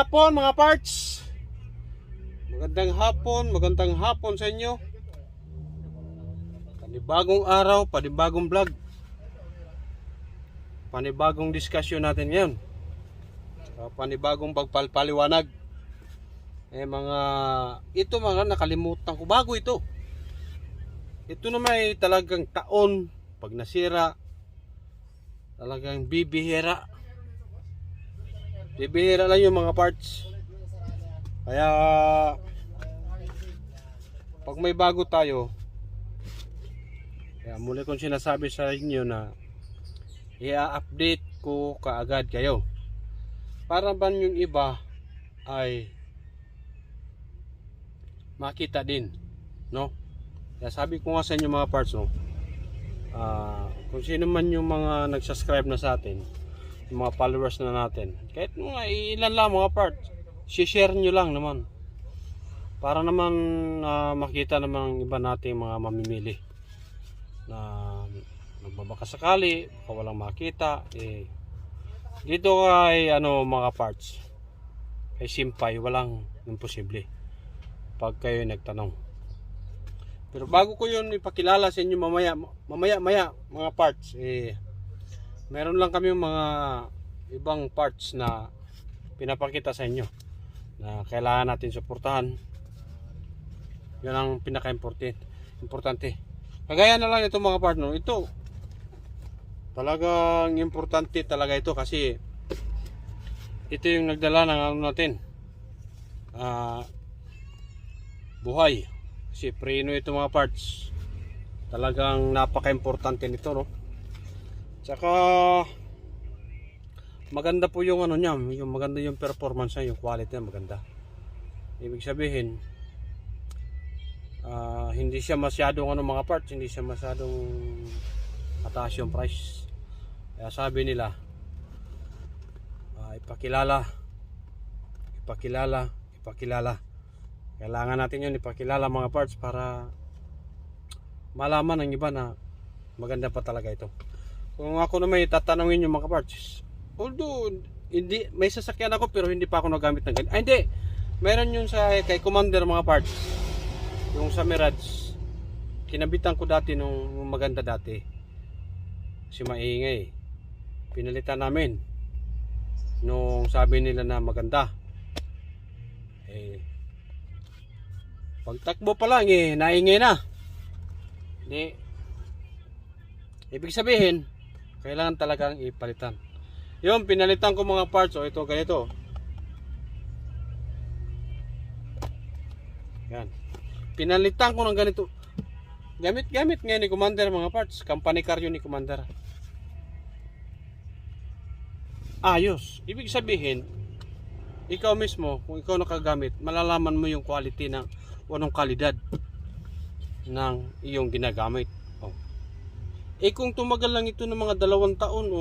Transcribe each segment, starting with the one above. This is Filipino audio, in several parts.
hapon mga parts. Magandang hapon sa inyo. Panibagong araw, panibagong vlog. Panibagong diskusyon natin ngayon. Panibagong pagpaliwanag. Ito mga nakalimutan ko, bago ito. Ito na may talagang taon, pag nasira, talagang bibihira. Bibihira lang yung mga parts. Kaya pag may bago tayo, kaya muli kong sinasabi sa inyo na i-update ko kaagad kayo. Para ba yung iba ay makita din, no? Kaya sabi ko nga sa inyo mga parts, no? Kung sino man yung mga nag-subscribe na sa atin, yung mga followers na natin, kahit mga ilan lang mga parts, share nyo lang naman para naman makita naman ng iba nating mga mamimili na nagbabaka sakali baka walang makita dito kay mga parts kay Simpay walang imposible pag kayo nagtanong. Pero bago ko yun ipakilala sa inyo mamaya mga parts, meron lang kami mga ibang parts na pinapakita sa inyo na kailangan natin suportahan. Yan ang pinaka-importante. Kagaya na lang ito mga parts, no? Ito talagang importante talaga ito kasi ito yung nagdala ng natin buhay. Kasi preno ito mga parts. Talagang napaka-importante nito, no? Tsaka maganda po yung niya, yung maganda yung performance niya, yung quality niya maganda. Ibig sabihin, hindi siya masyadong mga parts, hindi siya masyadong mataas yung price. Kaya sabi nila, ipakilala. Kailangan natin yun ipakilala mga parts para malaman ng iba na maganda pa talaga ito. Kung ako na may tatanungin yung mga parts, although hindi, may sasakyan ako pero hindi pa ako nagamit ng ganyan. Hindi, meron yun kay Commander mga parts, yung sa Mirage. Kinabitan ko dati nung maganda dati, si maingay, pinalitan namin nung sabi nila na maganda. Pagtakbo pa lang naingay na. Ibig sabihin kailangan talagang ipalitan. Yung pinalitan ko mga parts, ito ganito. Yan. Pinalitan ko ng ganito. Gamit ngayon ni Commander mga parts. Company car yun ni Commander. Ayos. Ibig sabihin, ikaw mismo, kung ikaw nakagamit, malalaman mo yung quality ng anong kalidad ng iyong ginagamit. Kung tumagal lang ito ng mga 2 taon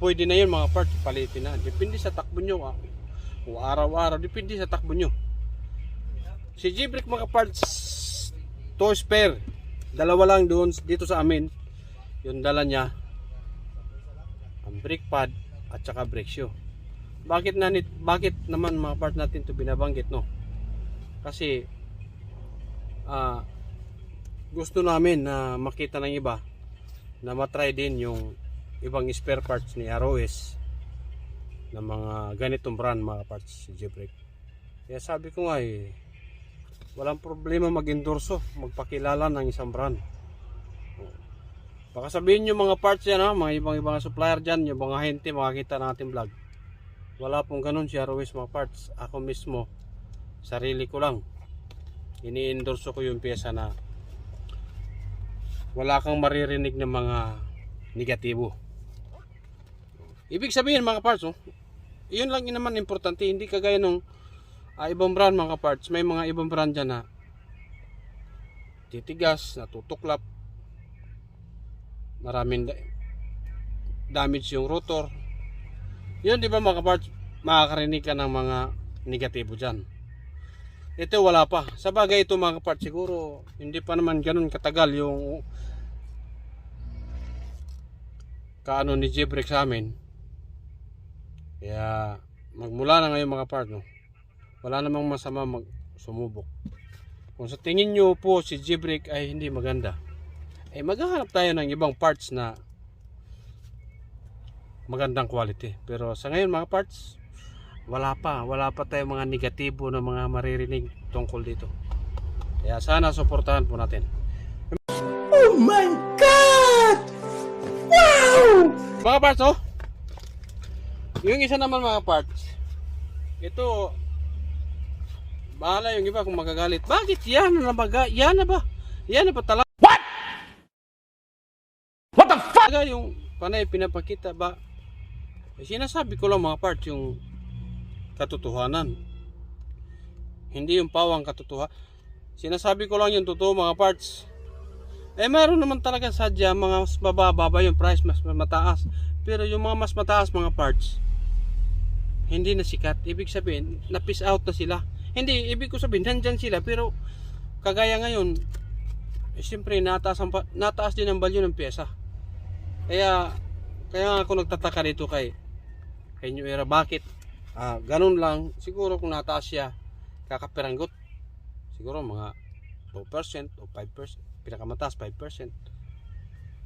pwede na yun mga parts, palitin na. Depende sa takbo nyo o araw-araw, depende sa takbo nyo. Si G-Brake mga parts, 2 spare, 2 lang doon dito sa amin. Yung dala niya ang brake pad at saka brake shoe. Bakit naman mga parts natin ito binabanggit, no? Kasi gusto namin na makita ng iba na matry din yung ibang spare parts ni ROS na mga ganitong brand mga parts si G-Brake. Kaya sabi ko nga walang problema mag-endorso, magpakilala ng isang brand. Baka sabihin nyo mga parts yan mga ibang supplier dyan, yung mga hente makakita ng ating vlog. Wala pong ganun si ROS mga parts. Ako mismo, sarili ko lang ini-endorso ko yung pyesa na wala kang maririnig ng mga negatibo. Ibig sabihin mga parts, yun lang yun naman importante. Hindi kagaya nung ibang brand mga parts. May mga ibang brand dyan na titigas, natutuklap, maraming damage yung rotor. Yun, di ba mga parts, makakarinig ka ng mga negatibo dyan. Ito wala pa. Sa bagay ito mga parts, siguro hindi pa naman ganun katagal yung ni G-Brake sa amin. Kaya magmula na ngayon mga parts, no, wala namang masama sumubok. Kung sa tingin nyo po si G-brake ay hindi maganda, ay maghahanap tayo ng ibang parts na magandang quality. Pero sa ngayon mga parts, wala pa tayong mga negatibo na mga maririnig tungkol dito. Kaya sana suportahan po natin. Oh my God! Wow! Mga parts, oh, yung isa naman mga parts, ito, bahala yung iba kung magagalit. Bakit yan na ba? Yan na ba talaga? What the fuck? Yung panay pinapakita ba? Sinasabi ko lang mga parts yung katotohanan. Hindi yung pawang katotohanan. Sinasabi ko lang yung totoo mga parts. Mayroon naman talaga sadya mga mas mababa yung price, mas mataas. Pero yung mga mas mataas mga parts, hindi na sikat. Ibig sabihin, na-piece out na sila. Hindi, ibig ko sabihin, nandyan sila. Pero kagaya ngayon, siyempre nataas din ang value ng pyesa. Kaya ako nagtataka dito kay New Era. Bakit? Ganun lang. Siguro kung nataas siya, kakapiranggot. Siguro mga 2% o 5%. Pinakamataas 5%.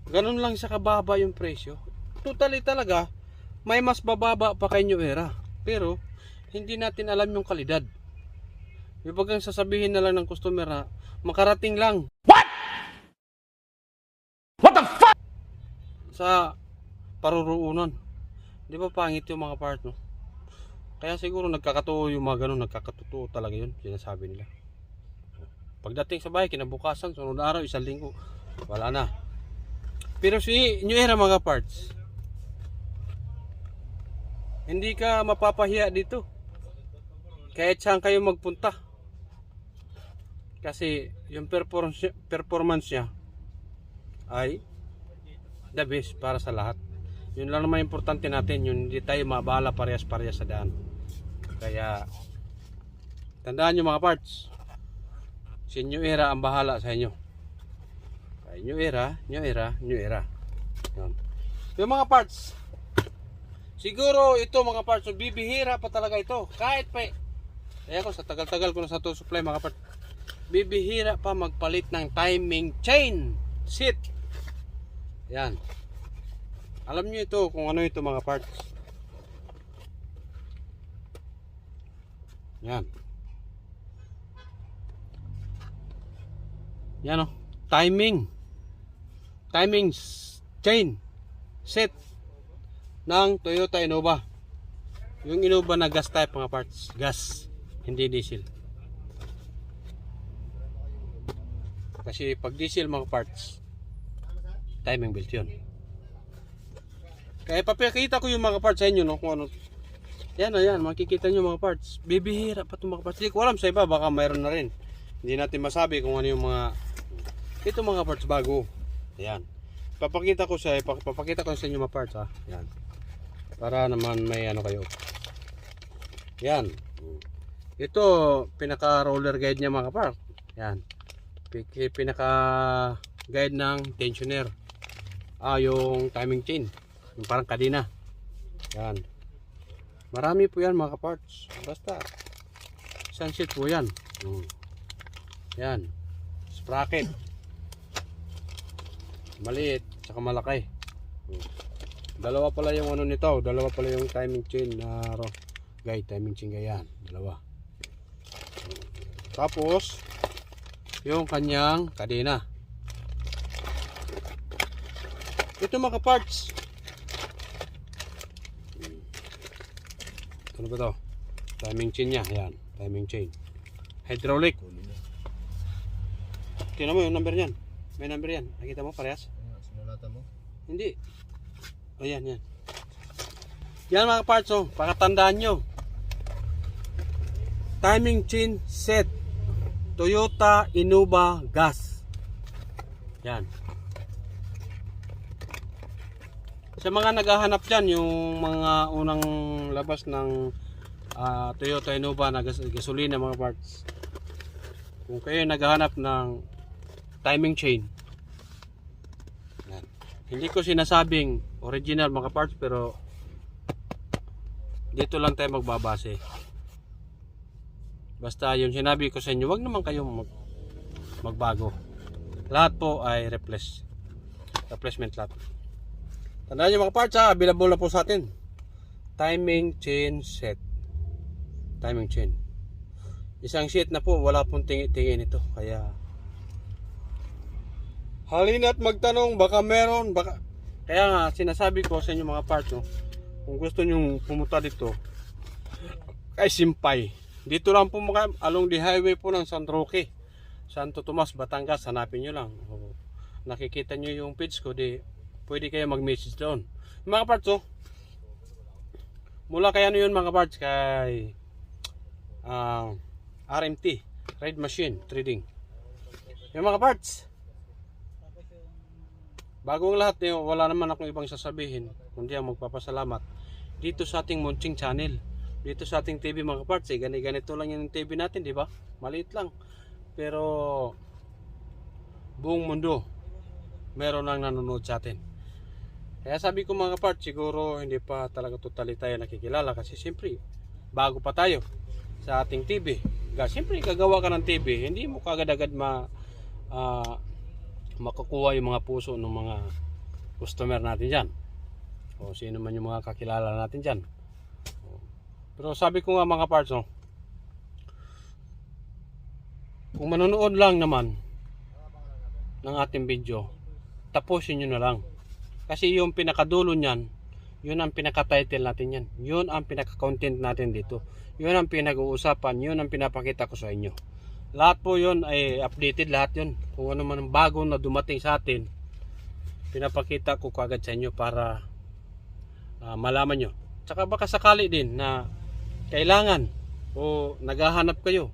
Ganun lang sa kababa yung presyo. Totally talaga, may mas bababa pa kay New Era. Pero, hindi natin alam yung kalidad. Ibagang sasabihin na lang ng customer na makarating lang. What the fuck? Sa paruruunan. Di ba pangit yung mga part, no? Kaya siguro nagkakatuo yung mga ganun, nagkakatutuo talaga yun, sinasabi nila. Pagdating sa bahay, kinabukasan, sunod araw, isang linggo, wala na. Pero si New Era mga parts, hindi ka mapapahiya dito. Kahit saan kayo magpunta. Kasi yung performance niya ay the best para sa lahat. Yun lang naman importante natin, yun hindi tayo mabala parehas-parehas sa daan. Kaya tandaan nyo mga parts, si New Era ang bahala sa inyo. Kaya New Era. Yan. Yung mga parts, siguro ito mga parts, so bibihira pa talaga ito. Kahit pa, kaya ko sa tagal-tagal ko na sa to supply mga parts, bibihira pa magpalit ng timing chain seat. Yan. Alam niyo ito kung ano ito mga parts. Yan. Yan o. Timing chain set ng Toyota Innova. Yung Innova na gas type mga parts. Gas. Hindi diesel. Kasi pag diesel mga parts, timing belt yun. Kaya papakita ko yung mga parts sa inyo, no, kung ano. Yan o yan, makikita nyo mga parts. Bibihira pa itong mga parts. Hindi ko alam sa iba, baka mayroon na rin. Hindi natin masabi kung ano yung mga, ito mga parts bago. Yan. Papakita ko sa inyo mga parts, ha. Yan. Para naman may ano kayo. Yan. Ito pinaka roller guide niya mga parts. Yan. Pinaka guide ng tensioner. Yung timing chain. Yung parang kadena. Yan. Marami po yan mga parts. Basta isang set po yan. Yan. Sprocket. Maliit saka malaki. Dalawa pala yung ano nito, dalawa pala yung timing chain na guide, timing chain yan, dalawa. Tapos yung kanyang kadena. Ito mga parts. Ano ba to? Timing chain niya, yan, timing chain. Hydraulic. Tingnan mo yung number niyan. May number yan. Nakita mo parehas? Sinulatan mo? Hindi. O yan. Yan mga parts, oh. Pakatandaan nyo. Timing chain set. Toyota Innova gas. Yan. Sa mga naghahanap dyan, yung mga unang labas ng Toyota Innova na gasolina mga parts. Kung kayo naghahanap ng timing chain, hindi ko sinasabing original mga parts, pero dito lang tayo magbabase. Basta yung sinabi ko sa inyo, wag naman kayong magbago. Lahat po ay replacement lahat. Tandaan nyo mga parts ha, available na po sa atin. Timing chain set. Timing chain. Isang sheet na po, wala pong tingi-tingin ito. Kaya halina't magtanong, baka meron, baka. Kaya nga sinasabi ko sa inyo mga parts, no, kung gusto nyo pumunta dito kay Simpay, dito lang po along the highway po ng San Roque, Santo Tomas, Batangas. Hanapin nyo lang. O, nakikita nyo yung page ko, di pwede kayo mag-message doon. Mga parts, mula kay ano yun mga parts, kay RMT, Ride Machine Trading. Yung mga parts, bagong lahat, wala naman akong ibang sasabihin kundi ang magpapasalamat dito sa ating Munching Channel, dito sa ating TV mga parts. Ganito lang yung TV natin, di ba? Maliit lang, pero buong mundo meron nang nanonood sa atin. Kaya sabi ko mga parts, siguro hindi pa talaga totally tayo nakikilala kasi siyempre bago pa tayo sa ating TV. Siyempre gagawa ka ng TV, hindi mo kagad-agad makakuha yung mga puso ng mga customer natin dyan, o sino man yung mga kakilala natin dyan. Pero sabi ko nga mga parts, kung manonood lang naman ng ating video, tapusin nyo na lang. Kasi yung pinakadulo nyan, yun ang pinaka-title natin yan. Yun ang pinaka-content natin dito. Yun ang pinag-uusapan, yun ang pinapakita ko sa inyo. Lahat po yun ay updated, lahat yun. Kung ano man bago na dumating sa atin, pinapakita ko kagad sa inyo para malaman nyo. Tsaka baka sakali din na kailangan o naghahanap kayo.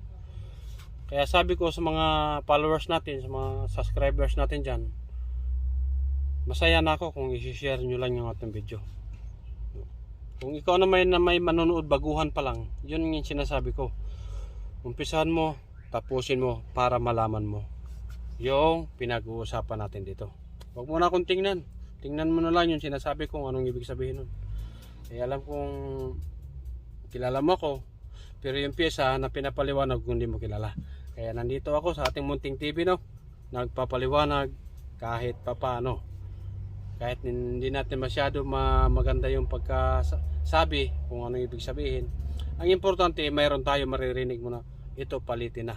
Kaya sabi ko sa mga followers natin, sa mga subscribers natin dyan, masaya na ako kung i-share nyo lang yung ating video. Kung ikaw na may manonood baguhan pa lang, yun yung sinasabi ko. Umpisahan mo, tapusin mo para malaman mo yung pinag-uusapan natin dito. Huwag mo na akong tingnan. Tingnan mo na lang yung sinasabi ko, anong ibig sabihin nun. Eh, alam kong kilala mo ako, pero yung pyesa na pinapaliwanag kung hindi mo kilala. Kaya nandito ako sa ating munting TV, no? Nagpapaliwanag kahit papaano. Kahit hindi natin masyado maganda yung pagkasabi kung anong ibig sabihin. Ang importante, mayroon tayo maririnig mo na ito, palitin na,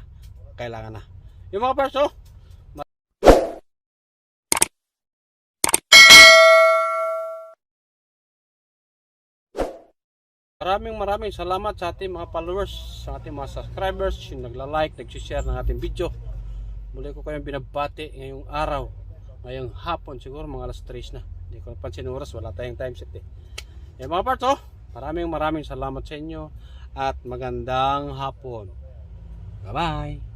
kailangan na. Yung mga parts, maraming salamat sa ating mga followers, sa ating mga subscribers, yung nagla-like, nag-share ng ating video. Muli ko kayong binabati ngayong araw, ngayong hapon, siguro mga alas 3 na. Hindi ko napansin oras, wala tayong time set eh. Yung mga parts, maraming salamat sa inyo at magandang hapon. Bye-bye!